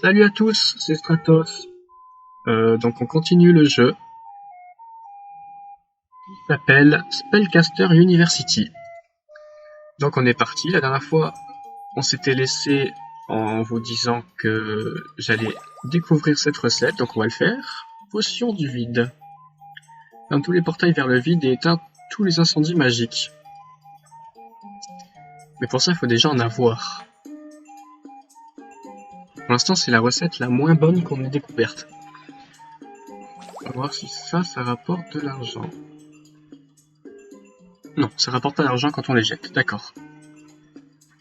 Salut à tous, c'est Stratos. Donc on continue le jeu qui s'appelle Spellcaster University. Donc on est parti, la dernière fois on s'était laissé en vous disant que j'allais découvrir cette recette, donc on va le faire. Potion du vide. Dans tous les portails vers le vide et éteins tous les incendies magiques. Mais pour ça il faut déjà en avoir. Pour l'instant c'est la recette la moins bonne qu'on ait découverte. On va voir si ça rapporte de l'argent. Non, ça rapporte pas d'argent quand on les jette, d'accord.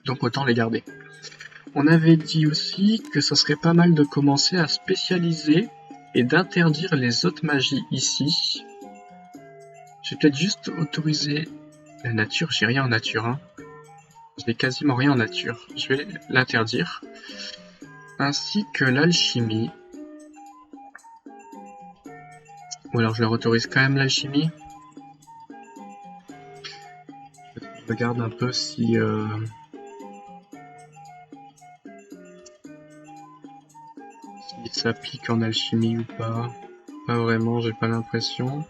Donc autant les garder. On avait dit aussi que ça serait pas mal de commencer à spécialiser et d'interdire les autres magies ici. Je vais peut-être juste autoriser la nature, j'ai rien en nature, hein. J'ai quasiment rien en nature, je vais l'interdire. Ainsi que l'alchimie. Ou alors je leur autorise quand même l'alchimie. Je regarde un peu si... si ça pique en alchimie ou pas. Pas vraiment, j'ai pas l'impression.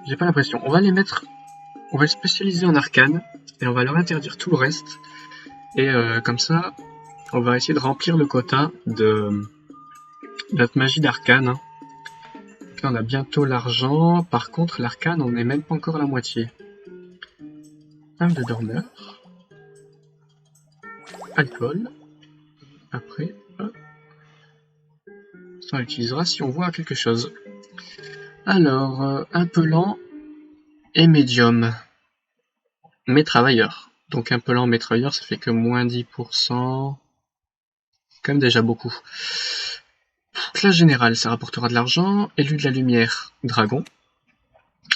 J'ai pas l'impression. On va les mettre... On va les spécialiser en arcane. Et on va leur interdire tout le reste. Et comme ça, on va essayer de remplir le quota de notre magie d'arcane. Là, on a bientôt l'argent. Par contre, l'arcane, on n'est même pas encore à la moitié. Âme de dormeur. Alcool. Après, hop. Ça, on l'utilisera si on voit quelque chose. Alors, un peu lent et médium. Mais travailleur. Donc un peu lent mais travailleur, ça fait que moins 10%. C'est quand même déjà beaucoup. Classe générale, ça rapportera de l'argent. Élu de la lumière, dragon.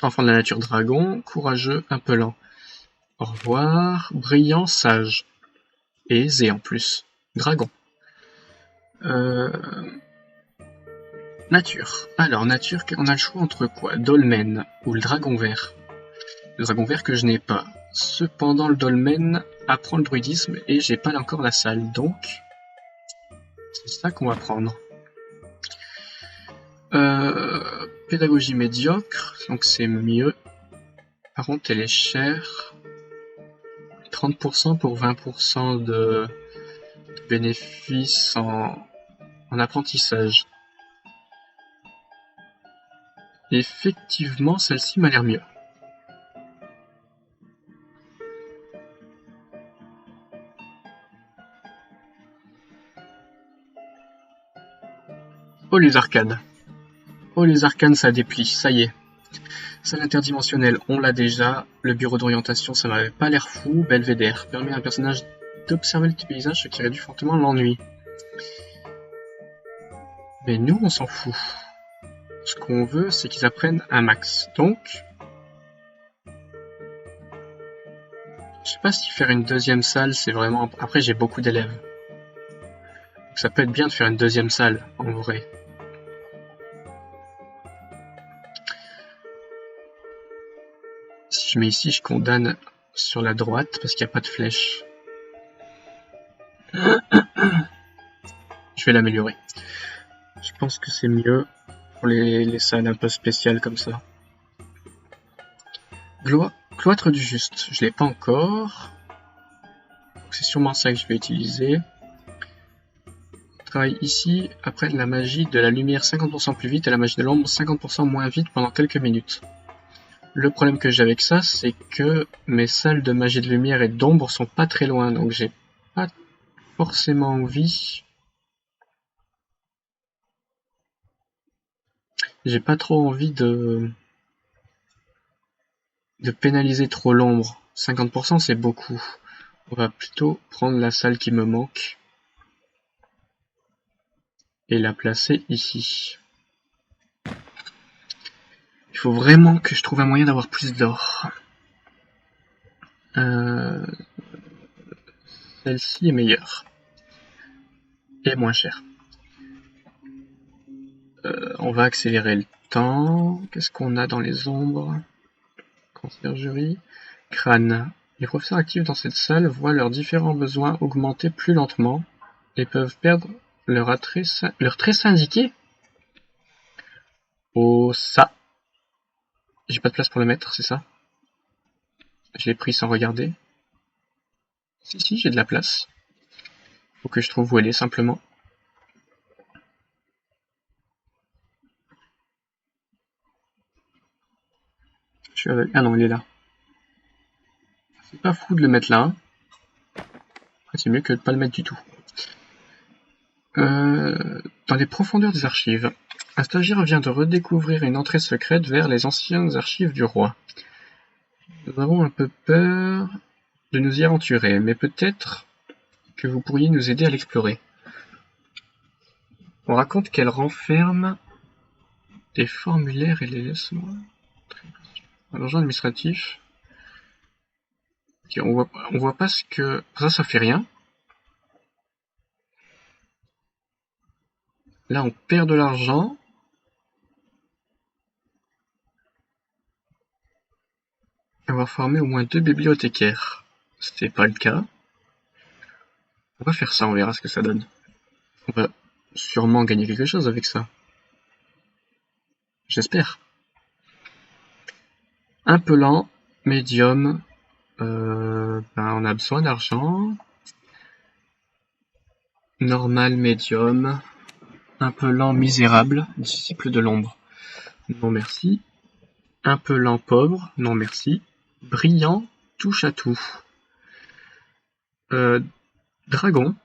Enfant de la nature, dragon. Courageux, un peu lent. Au revoir. Brillant, sage. Et aisé en plus. Dragon. Nature. Alors, nature, on a le choix entre quoi? Dolmen ou le dragon vert. Le dragon vert que je n'ai pas. Cependant, le dolmen apprend le druidisme et j'ai pas encore la salle. Donc, c'est ça qu'on va prendre. Pédagogie médiocre, donc c'est mieux. Par contre, elle est chère. 30% pour 20% de bénéfices en apprentissage. Effectivement, celle-ci m'a l'air mieux. Oh les arcanes. Oh les arcanes, ça déplie, ça y est. Salle interdimensionnelle, on l'a déjà. Le bureau d'orientation, ça m'avait pas l'air fou. Belvédère, permet à un personnage d'observer le paysage, ce qui réduit fortement l'ennui. Mais nous, on s'en fout. Ce qu'on veut, c'est qu'ils apprennent un max. Donc, je sais pas si faire une deuxième salle, c'est vraiment... Après, j'ai beaucoup d'élèves. Donc ça peut être bien de faire une deuxième salle, en vrai. Si je mets ici, je condamne sur la droite, parce qu'il n'y a pas de flèche. Je vais l'améliorer. Je pense que c'est mieux pour les salles un peu spéciales comme ça. Cloître du juste, je l'ai pas encore. C'est sûrement ça que je vais utiliser. Travaille ici, après la magie de la lumière 50% plus vite et la magie de l'ombre 50% moins vite pendant quelques minutes. Le problème que j'ai avec ça, c'est que mes salles de magie de lumière et d'ombre sont pas très loin, donc j'ai pas forcément envie. J'ai pas trop envie de pénaliser trop l'ombre. 50% c'est beaucoup. On va plutôt prendre la salle qui me manque et la placer ici. Il faut vraiment que je trouve un moyen d'avoir plus d'or. Celle-ci est meilleure. Et moins chère. On va accélérer le temps. Qu'est-ce qu'on a dans les ombres? Conciergerie. Crâne. Les professeurs actifs dans cette salle voient leurs différents besoins augmenter plus lentement. et peuvent perdre leur trait syndiqué. Oh, ça. J'ai pas de place pour le mettre, c'est ça? Je l'ai pris sans regarder. Si, j'ai de la place. Faut que je trouve où elle est, simplement. Je suis avec... Ah non, il est là. C'est pas fou de le mettre là. Hein. C'est mieux que de pas le mettre du tout. Dans les profondeurs des archives, un stagiaire vient de redécouvrir une entrée secrète vers les anciennes archives du roi. Nous avons un peu peur de nous y aventurer, mais peut-être que vous pourriez nous aider à l'explorer. On raconte qu'elle renferme des formulaires et les laisse-moi. Un agent administratif. Okay, on voit pas ce que... Ça fait rien. Là, on perd de l'argent. Avoir formé au moins 2 bibliothécaires. C'était pas le cas. On va faire ça, on verra ce que ça donne. On va sûrement gagner quelque chose avec ça. J'espère. Un peu lent, médium. On a besoin d'argent. Normal, médium. Un peu lent, misérable. Disciple de l'ombre. Non merci. Un peu lent, pauvre. Non merci. Brillant, touche à tout. Dragon.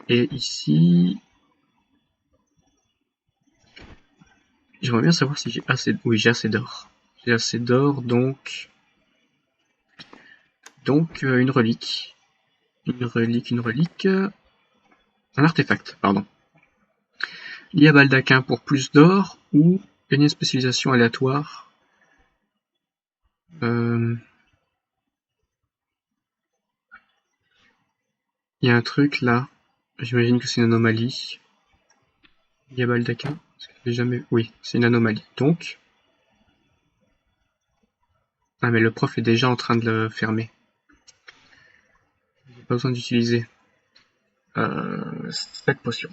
Et ici... J'aimerais bien savoir si j'ai assez... Oui, j'ai assez d'or. J'ai assez d'or, donc... une relique. Une relique... Un artefact, pardon. Il y a baldaquin pour plus d'or, ou une spécialisation aléatoire. Il y a un truc là. J'imagine que c'est une anomalie. Il y a baldaquin. Jamais... Oui, c'est une anomalie. Donc... Ah mais le prof est déjà en train de le fermer. J'ai pas besoin d'utiliser cette potion.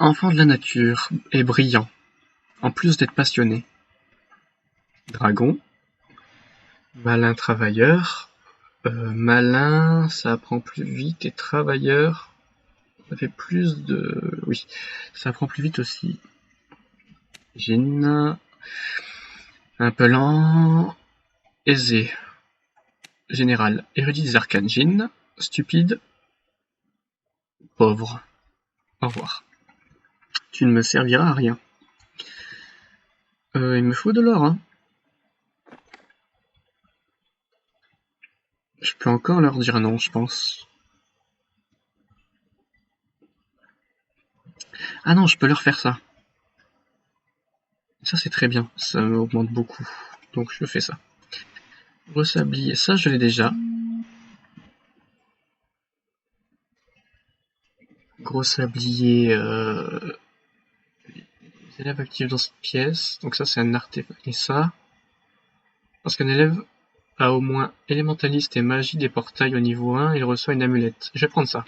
Enfant de la nature et brillant, en plus d'être passionné. Dragon. Malin travailleur. Malin, ça apprend plus vite, et travailleur, ça fait plus de... Oui, ça apprend plus vite aussi. Gin. Un peu lent. Aisé. Général. Érudit des arcanes. Gin. Stupide. Pauvre. Au revoir. Tu ne me serviras à rien. Il me faut de l'or, hein. Je peux encore leur dire non, je pense. Ah non, je peux leur faire ça. Ça, c'est très bien. Ça m'augmente beaucoup. Donc, je fais ça. Gros sablier, ça, je l'ai déjà. Gros sablier... Les élèves actifs dans cette pièce. Donc ça, c'est un artefact. Et ça... Parce qu'un élève a au moins élémentaliste et magie des portails au niveau 1, il reçoit une amulette. Je vais prendre ça.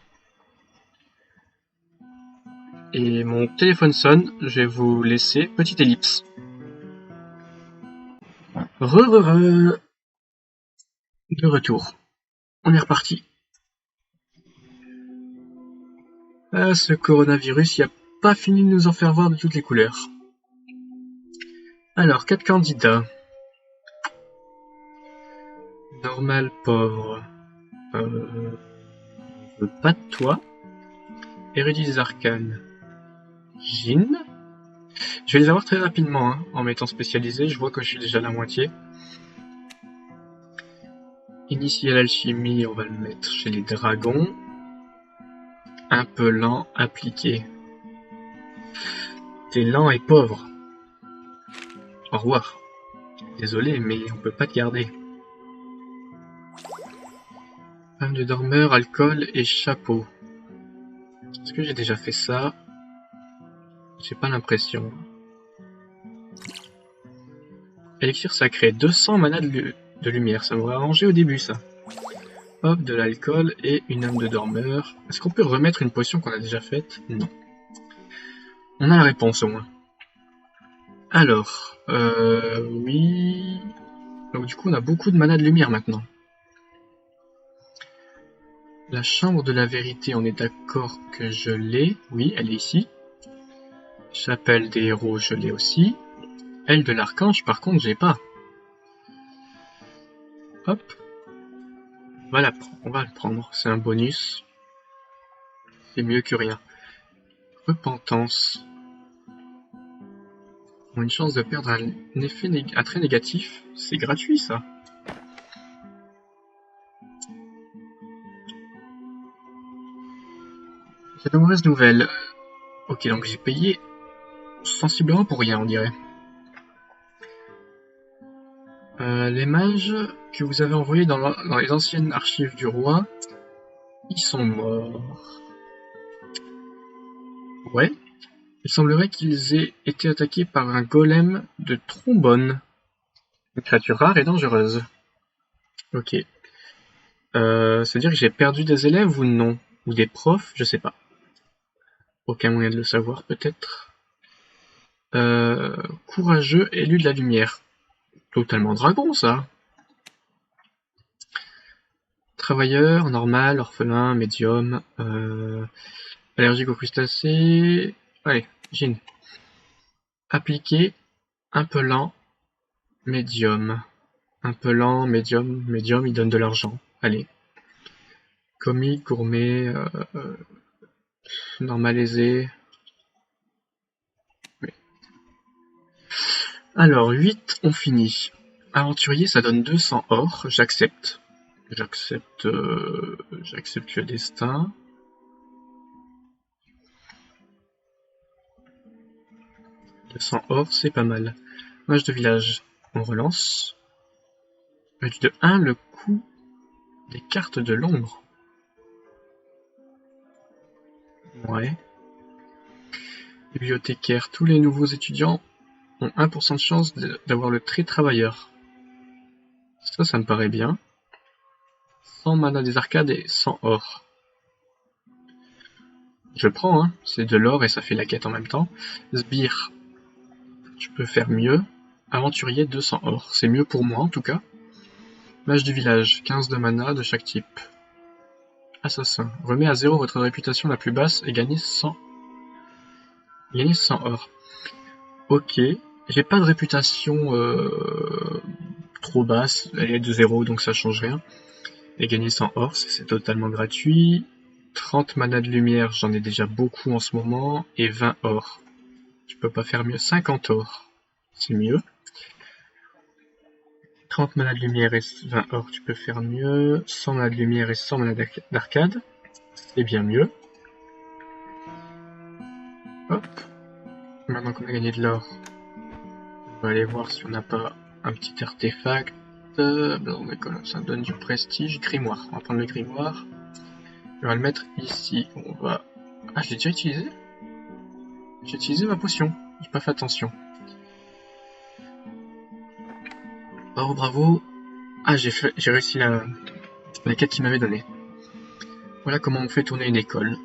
Et mon téléphone sonne, je vais vous laisser. Petite ellipse. De retour. On est reparti. Ah, ce coronavirus, il a pas fini de nous en faire voir de toutes les couleurs. Alors, 4 candidats. Normal, pauvre. Pas de toi. Érudit des arcanes. Jin. Je vais les avoir très rapidement, hein, en mettant spécialisé. Je vois que je suis déjà à la moitié. Initié à l'alchimie, on va le mettre chez les dragons. Un peu lent, appliqué. T'es lent et pauvre. Au revoir. Désolé, mais on peut pas te garder. Femme de dormeur, alcool et chapeau. Est-ce que j'ai déjà fait ça? J'ai pas l'impression. Élixir sacré, 200 mana de lumière, ça m'aurait arrangé au début ça. Hop, de l'alcool et une âme de dormeur. Est-ce qu'on peut remettre une potion qu'on a déjà faite? Non. On a la réponse au moins. Alors, oui... Donc du coup, on a beaucoup de mana de lumière maintenant. La chambre de la vérité, on est d'accord que je l'ai. Oui, elle est ici. Chapelle des héros, je l'ai aussi. Aile de l'archange, par contre, j'ai pas. Hop. On va le prendre. C'est un bonus. C'est mieux que rien. Repentance. On a une chance de perdre un effet très négatif. C'est gratuit, ça. J'ai de mauvaises nouvelles. Ok, donc j'ai payé sensiblement pour rien, on dirait. Les mages que vous avez envoyés dans les anciennes archives du roi, ils sont morts. Ouais. Il semblerait qu'ils aient été attaqués par un golem de trombone. Une créature rare et dangereuse. Ok. C'est-à-dire que j'ai perdu des élèves ou non? Ou des profs? Je sais pas. Aucun moyen de le savoir, peut-être. Courageux, élu de la lumière. Totalement dragon, ça. Travailleur, normal, orphelin, médium, allergique aux crustacés. Allez, Jean. Appliqué, un peu lent, médium. Un peu lent, médium, il donne de l'argent. Allez. Comique, gourmet, normal aisé. Oui. Alors, 8, on finit. Aventurier, ça donne 200 or, j'accepte. J'accepte le destin. « 200 or, c'est pas mal. Mage de village, on relance. Réduit de 1 le coût des cartes de l'ombre. Ouais. Bibliothécaire, tous les nouveaux étudiants ont 1% de chance d'avoir le trait travailleur. Ça me paraît bien. 100 mana des arcades et 100 or. Je prends, hein. C'est de l'or et ça fait la quête en même temps. Sbire, tu peux faire mieux. Aventurier, 200 or. C'est mieux pour moi en tout cas. Mage du village, 15 de mana de chaque type. Assassin, remet à 0 votre réputation la plus basse et gagnez 100. Gagnez 100 or. Ok, j'ai pas de réputation trop basse, elle est de 0 donc ça change rien. Et gagner 100 or, c'est totalement gratuit. 30 mana de lumière, j'en ai déjà beaucoup en ce moment. Et 20 or. Tu peux pas faire mieux. 50 or, c'est mieux. 30 mana de lumière et 20 or, tu peux faire mieux. 100 mana de lumière et 100 mana d'arcade, c'est bien mieux. Hop. Maintenant qu'on a gagné de l'or, on va aller voir si on n'a pas un petit artefact. Ça donne du prestige. Grimoire, on va prendre le grimoire. On va le mettre ici. On va... Ah, je l'ai déjà utilisé? J'ai utilisé ma potion. J'ai pas fait attention. Oh, bravo. Ah, j'ai réussi la quête qu'il m'avait donnée. Voilà comment on fait tourner une école.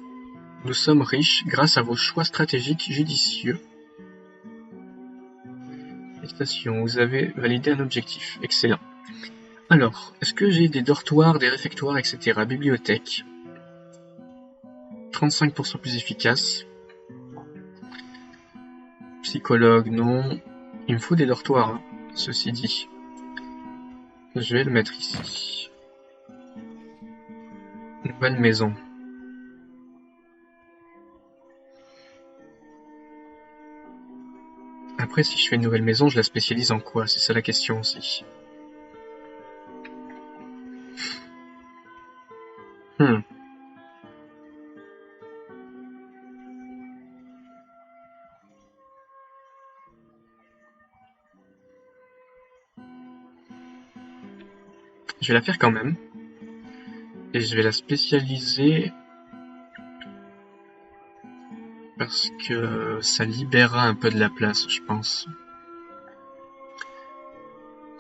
Nous sommes riches grâce à vos choix stratégiques judicieux. Félicitations, vous avez validé un objectif. Excellent. Alors, est-ce que j'ai des dortoirs, des réfectoires, etc. Bibliothèque. 35% plus efficace. Psychologue, non. Il me faut des dortoirs, hein, ceci dit. Je vais le mettre ici. Nouvelle maison. Après, si je fais une nouvelle maison, je la spécialise en quoi? C'est ça la question aussi. Je vais la faire quand même. Et je vais la spécialiser parce que ça libérera un peu de la place, je pense.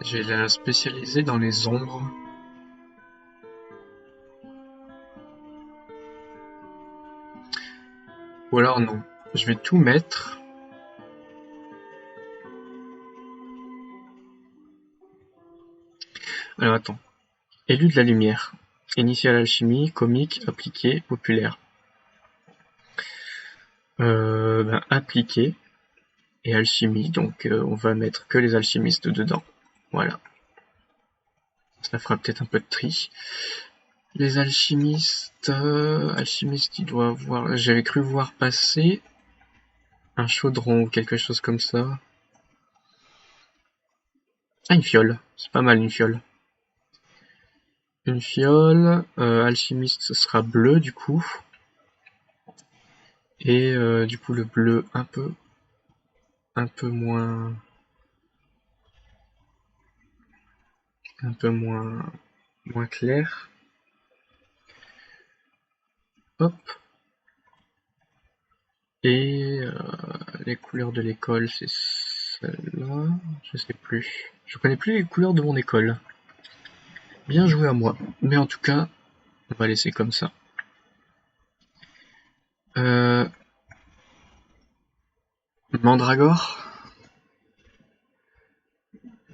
Je vais la spécialiser dans les ombres. Ou alors non. Je vais tout mettre. Alors attends. Élu de la lumière. Initial alchimie, comique, appliqué, populaire. Appliqué et alchimie, donc on va mettre que les alchimistes dedans. Voilà. Ça fera peut-être un peu de tri. Les alchimistes, il doit avoir... J'avais cru voir passer un chaudron ou quelque chose comme ça. Ah, une fiole. C'est pas mal une fiole. Une fiole. Alchimiste, ce sera bleu du coup. Et du coup le bleu un peu moins clair. Hop. Et les couleurs de l'école, c'est celle-là. Je sais plus. Je connais plus les couleurs de mon école. Bien joué à moi. Mais en tout cas, on va laisser comme ça. Mandragore.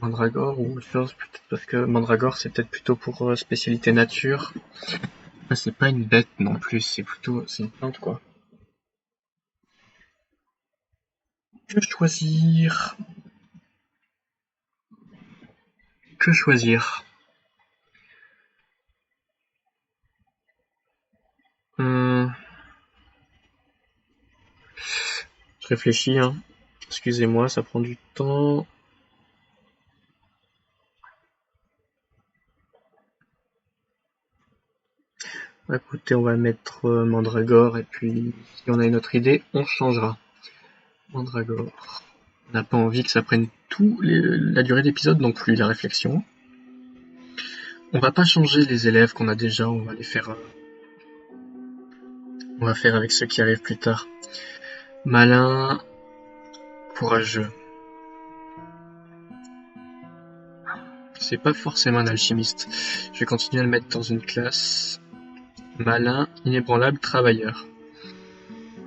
Mandragore ou autre chose, peut-être parce que Mandragore c'est peut-être plutôt pour spécialité nature. Là, c'est pas une bête non plus, c'est une plante quoi. Que choisir? Que choisir? Je réfléchis, hein. Excusez-moi, ça prend du temps. Écoutez, on va mettre Mandragore et puis si on a une autre idée, on changera. Mandragore. On n'a pas envie que ça prenne la durée d'épisode non plus, la réflexion. On va pas changer les élèves qu'on a déjà, on va les faire... on va faire avec ceux qui arrivent plus tard. Malin, courageux. C'est pas forcément un alchimiste. Je vais continuer à le mettre dans une classe. Malin, inébranlable, travailleur.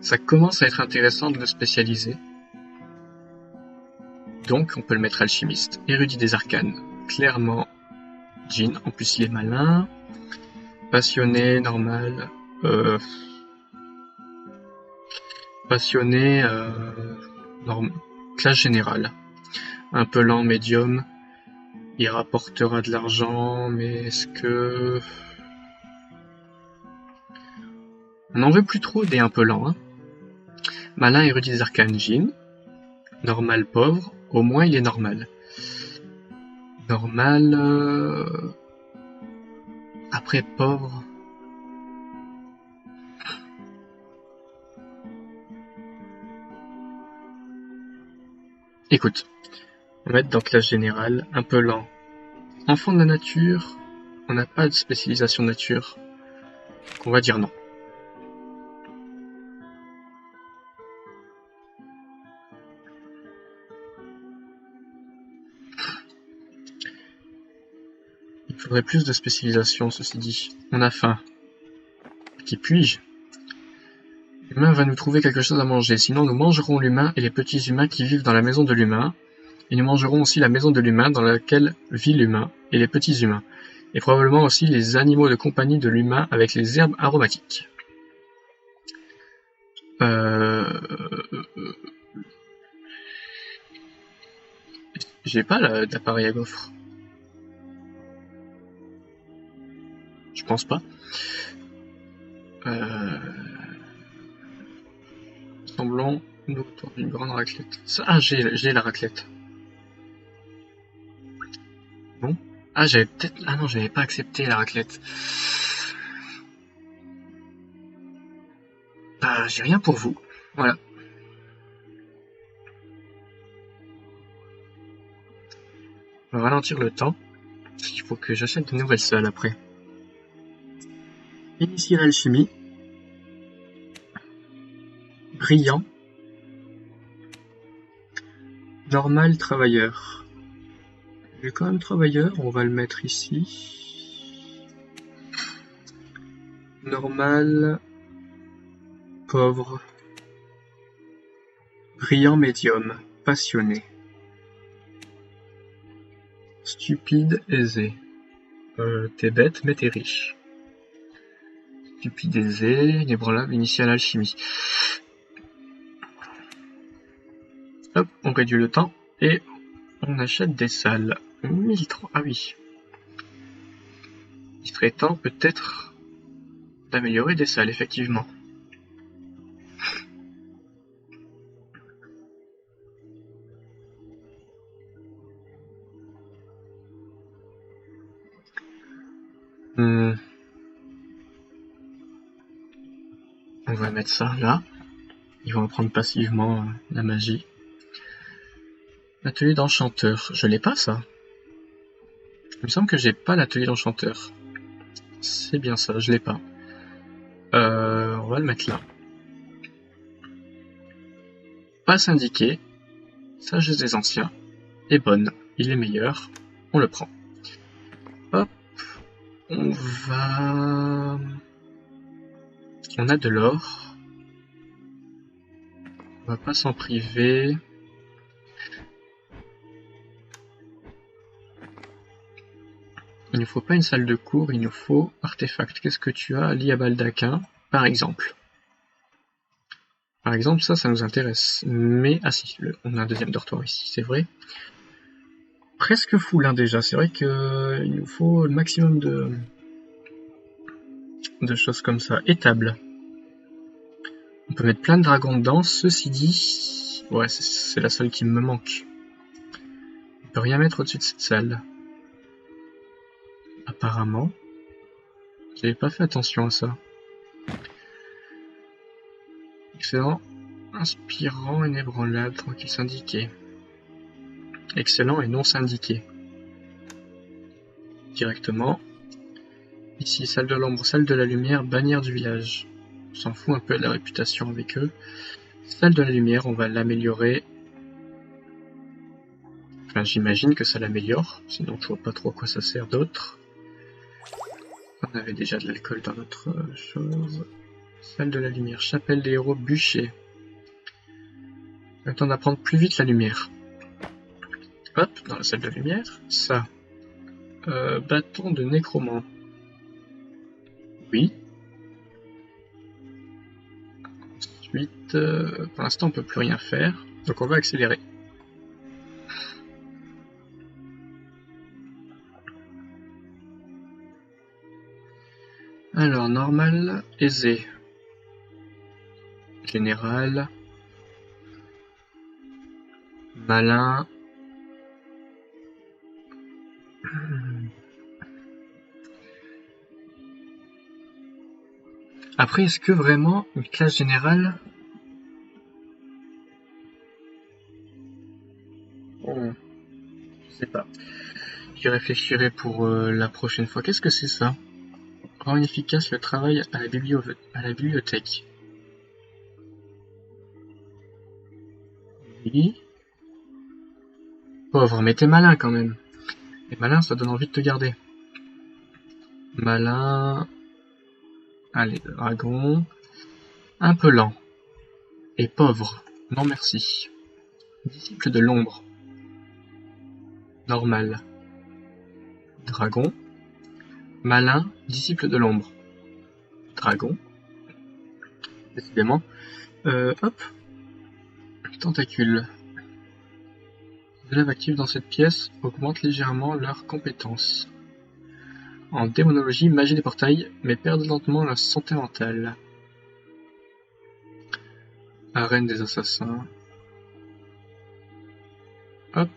Ça commence à être intéressant de le spécialiser. Donc on peut le mettre alchimiste. Érudit des arcanes. Clairement, Jean. En plus il est malin. Passionné, normal. Passionné, classe générale. Un peu lent, médium. Il rapportera de l'argent, mais est-ce que... On n'en veut plus trop des un peu lents, hein. Malin, érudit des arcanes, Jean. Normal, pauvre. Au moins il est normal. Normal... Après pauvre... Écoute, on va mettre dans classe générale, un peu lent. Enfant de la nature, on n'a pas de spécialisation nature. Donc on va dire non. Il faudrait plus de spécialisation, ceci dit. On a faim. Qui puis-je? L'humain va nous trouver quelque chose à manger, sinon nous mangerons l'humain et les petits humains qui vivent dans la maison de l'humain. Et nous mangerons aussi la maison de l'humain dans laquelle vit l'humain et les petits humains. Et probablement aussi les animaux de compagnie de l'humain avec les herbes aromatiques. J'ai pas d'appareil à gaufres. Je pense pas. Semblons nous autour d'une grande raclette. Ah, j'ai la raclette. Bon. Ah, j'avais peut-être... Ah non, j'avais pas accepté la raclette. Bah, j'ai rien pour vous. Voilà. On va ralentir le temps. Il faut que j'achète de nouvelles salles après. Initier l'alchimie. Brillant. Normal, travailleur. J'ai quand même travailleur, on va le mettre ici. Normal. Pauvre. Brillant médium, passionné. Stupide, aisé. T'es bête, mais t'es riche. Stupide, aisé, inébranlable, initial, alchimie. Hop, on réduit le temps et on achète des salles. 1003, ah oui. Il serait temps peut-être d'améliorer des salles, effectivement. On va mettre ça là. Ils vont prendre passivement la magie. L'atelier d'enchanteur. Je l'ai pas ça. Il me semble que j'ai pas l'atelier d'enchanteur. C'est bien ça, je l'ai pas. On va le mettre là. Pas syndiqué. Sagesse des anciens. Est bonne. Il est meilleur. On le prend. Hop. On va... On a de l'or. On va pas s'en priver. Il ne faut pas une salle de cours, il nous faut artefact. Qu'est-ce que tu as? Lit à baldaquin, par exemple. Par exemple, ça nous intéresse. Mais, ah si, on a un deuxième dortoir ici, c'est vrai. Presque full hein, déjà, c'est vrai qu'il nous faut le maximum de choses comme ça. Étable. On peut mettre plein de dragons dedans, ceci dit... Ouais, c'est la seule qui me manque. On peut rien mettre au-dessus de cette salle. Apparemment. J'avais pas fait attention à ça. Excellent. Inspirant, inébranlable, tranquille, syndiqué. Excellent et non syndiqué. Directement. Ici, salle de l'ombre, salle de la lumière, bannière du village. On s'en fout un peu de la réputation avec eux. Salle de la lumière, on va l'améliorer. Enfin, j'imagine que ça l'améliore, sinon je vois pas trop à quoi ça sert d'autre. On avait déjà de l'alcool dans notre chose. Salle de la lumière, chapelle des héros, bûcher. Le temps d'apprendre plus vite la lumière. Hop, dans la salle de lumière, ça. Bâton de nécromant. Oui. Ensuite, pour l'instant on peut plus rien faire, donc on va accélérer. Alors, normal, aisé. Général. Malin. Après, est-ce que vraiment une classe générale... Je sais pas. J'y réfléchirai pour la prochaine fois. Qu'est-ce que c'est ça? Rend efficace le travail à la bibliothèque. Oui. Pauvre, mais t'es malin quand même. Et malin, ça donne envie de te garder. Malin... Allez, dragon... Un peu lent. Et pauvre. Non merci. Disciple de l'ombre. Normal. Dragon. Malin, disciple de l'ombre. Dragon. Décidément. Hop. Tentacule. Les élèves actifs dans cette pièce augmentent légèrement leurs compétences. En démonologie, magie des portails, mais perdent lentement leur santé mentale. Arène des assassins. Hop.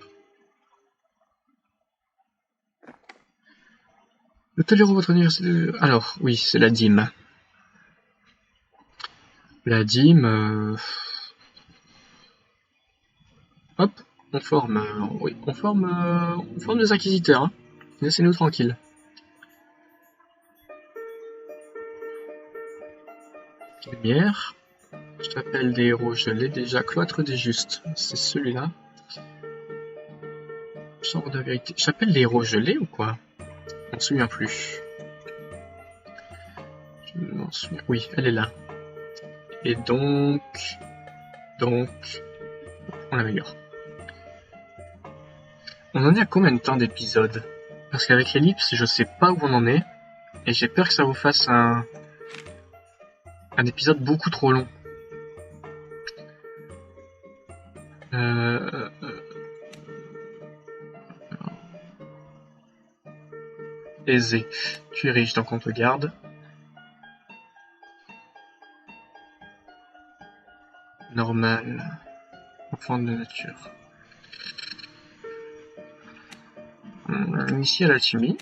Le tolérant votre université... Alors, oui, c'est la dîme. La dîme... Hop, on forme... oui, on forme des inquisiteurs. Hein. Laissez-nous tranquilles. Lumière. Chapelle des héros, je l'ai déjà. Cloître des justes, c'est celui-là. Chambre de vérité. Chapelle des héros, je l'ai ou quoi? Je m'en souviens plus. Je m'en souviens. Oui, elle est là. Et donc... on l'améliore. On en est à combien de temps d'épisode? Parce qu'avec l'ellipse, je sais pas où on en est. Et j'ai peur que ça vous fasse un épisode beaucoup trop long. Aisé. Tu es riche, donc on te garde. Normal. Enfant de nature. Ici à l'alchimie.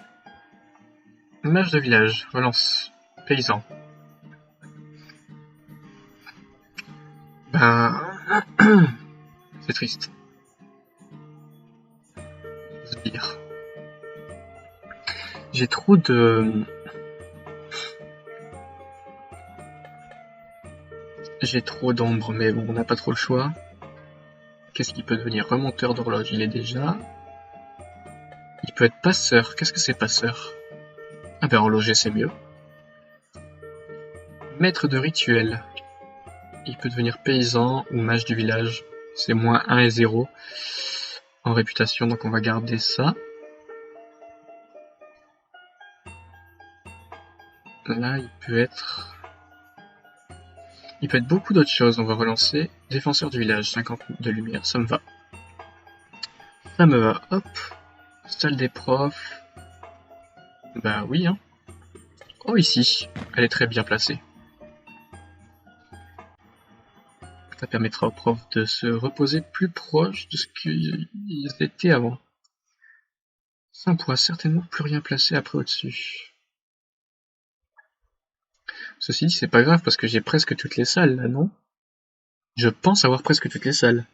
Mage de village. Relance. Paysan. Ben... c'est triste. Sbire. J'ai trop de... J'ai trop d'ombre, mais bon, on n'a pas trop le choix. Qu'est-ce qu'il peut devenir? Remonteur d'horloge, il est déjà. Il peut être passeur. Qu'est-ce que c'est passeur? Ah ben horloger c'est mieux. Maître de rituel. Il peut devenir paysan ou mage du village. C'est moins 1 et 0 en réputation, donc on va garder ça. Là, il peut être beaucoup d'autres choses. On va relancer. Défenseur du village, 50 de lumière, ça me va. Ça me va, hop. Salle des profs. Bah oui, hein. Oh, ici. Elle est très bien placée. Ça permettra aux profs de se reposer plus proche de ce qu'ils étaient avant. Ça, on pourra certainement plus rien placer après au-dessus. Ceci dit, c'est pas grave parce que j'ai presque toutes les salles là, non? Je pense avoir presque toutes les salles.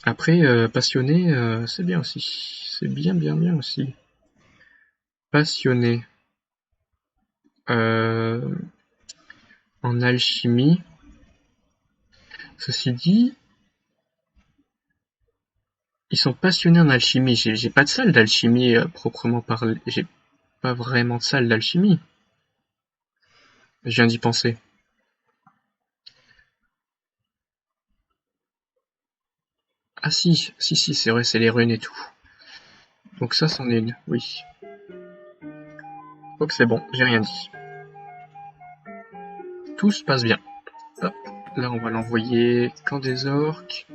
Après, passionné, c'est bien aussi. C'est bien aussi. Passionné. En alchimie. Ceci dit, ils sont passionnés en alchimie. J'ai pas de salle d'alchimie proprement parlé. J'ai pas vraiment de salle d'alchimie. Je viens d'y penser. Ah si, c'est vrai, c'est les runes et tout. Donc ça, c'en est une, oui. Donc c'est bon, j'ai rien dit. Tout se passe bien. Hop, là on va l'envoyer. Camp des orques.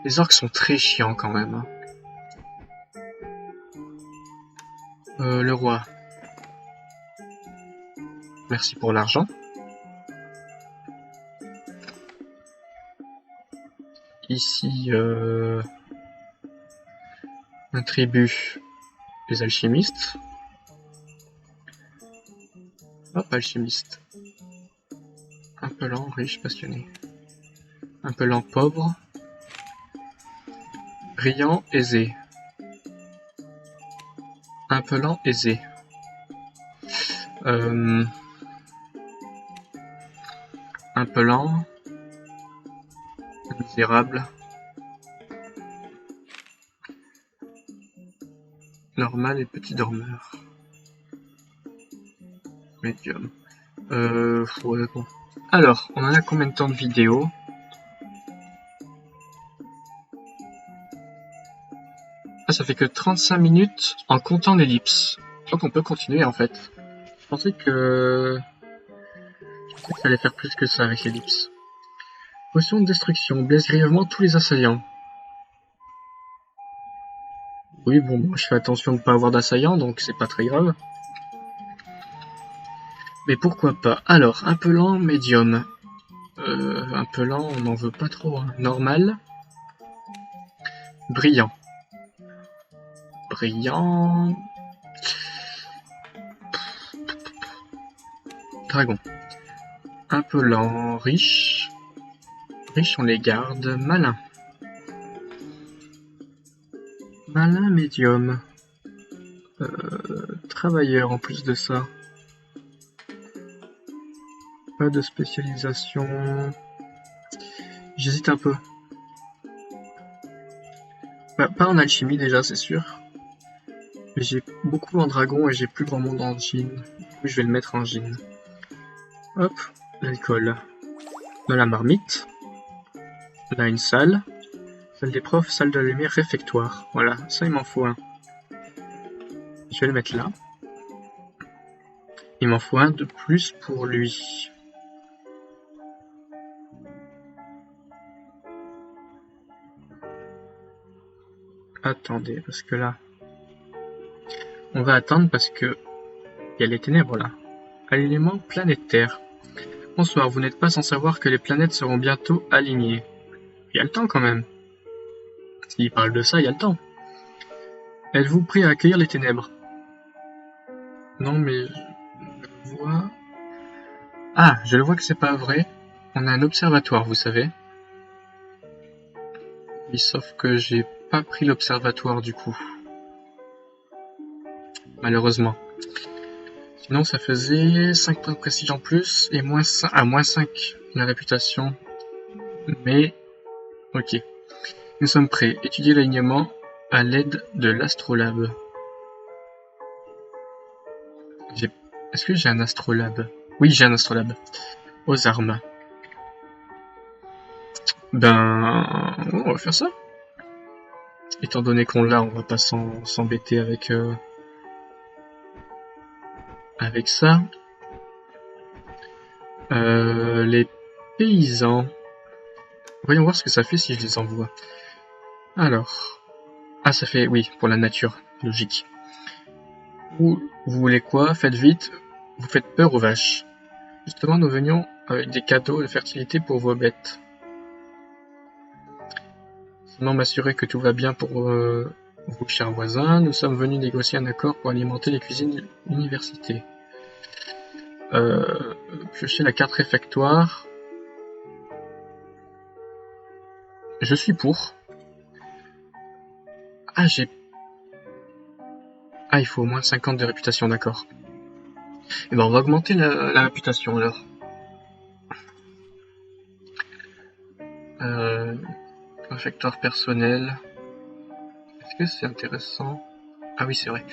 Les orques sont très chiants quand même. Le roi. Merci pour l'argent. Ici, un tribut. Les alchimistes. Hop, alchimiste. Un peu lent, riche, passionné. Un peu lent, pauvre. Brillant, aisé. Un peu lent, aisé. Un peu lent. Misérable. Normal et petit dormeur. Médium. Ouais, bon. Alors, on en a combien de temps de vidéo? Ah, ça fait que 35 minutes en comptant l'ellipse. Donc on peut continuer en fait. Je pensais que ça allait faire plus que ça avec l'ellipse. Potion de destruction. Blesse grièvement tous les assaillants. Oui, bon, moi je fais attention de ne pas avoir d'assaillants, donc c'est pas très grave. Mais pourquoi pas? Alors, un peu lent, médium. Un peu lent, on n'en veut pas trop. Hein. Normal. Brillant. Brillant. Dragon. Un peu lent, riche. Riche, on les garde. Malin. Malin, médium. Travailleur en plus de ça. Pas de spécialisation. J'hésite un peu. Bah, pas en alchimie déjà, c'est sûr. Mais j'ai beaucoup en dragon et j'ai plus grand monde en jean. Du coup, je vais le mettre en jean. Hop, l'alcool. Dans la marmite. Là, une salle. Salle des profs, salle de la lumière, réfectoire. Voilà, ça, il m'en faut un. Je vais le mettre là. Il m'en faut un de plus pour lui. Attendez, parce que là... On va attendre parce que... Il y a les ténèbres là. Alignement planétaire. Bonsoir, vous n'êtes pas sans savoir que les planètes seront bientôt alignées. Il y a le temps quand même. S'il parle de ça, il y a le temps. Êtes-vous prêt à accueillir les ténèbres? Non mais... Je vois... Ah, je le vois que c'est pas vrai. On a un observatoire, vous savez. Oui, sauf que j'ai pas pris l'observatoire du coup. Malheureusement. Sinon ça faisait 5 points de prestige en plus et moins 5, moins 5 la réputation. Mais... Ok. Nous sommes prêts. Étudier l'alignement à l'aide de l'astrolabe. Est-ce que j'ai un astrolabe? Oui, j'ai un astrolabe. Aux armes. Ben... on va faire ça. Étant donné qu'on l'a, on va pas s'embêter avec... avec ça. Les paysans. Voyons voir ce que ça fait si je les envoie. Alors... Ah, ça fait... Oui, pour la nature. Logique. Vous voulez quoi? Faites vite. Vous faites peur aux vaches. Justement, nous venions avec des cadeaux de fertilité pour vos bêtes. Seulement m'assurer que tout va bien pour vous, chers voisins. Nous sommes venus négocier un accord pour alimenter les cuisines de l'université. Piochez la carte réfectoire. Je suis pour. Ah, j'ai... Ah, il faut au moins 50 de réputation, d'accord. Et ben, on va augmenter la réputation, alors. Réfectoire personnel. Est-ce que c'est intéressant? Ah oui, c'est vrai.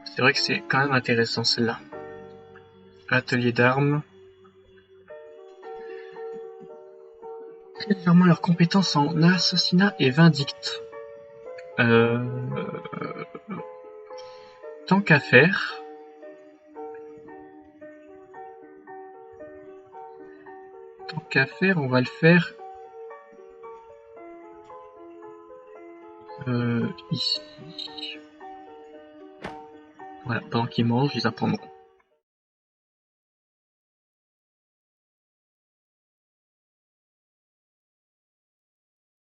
C'est vrai que c'est quand même intéressant, celle-là. Atelier d'armes. Légèrement leurs compétences en assassinat et vindicte. Tant qu'à faire. Tant qu'à faire, on va le faire ici. Voilà, pendant qu'ils mangent, ils apprendront.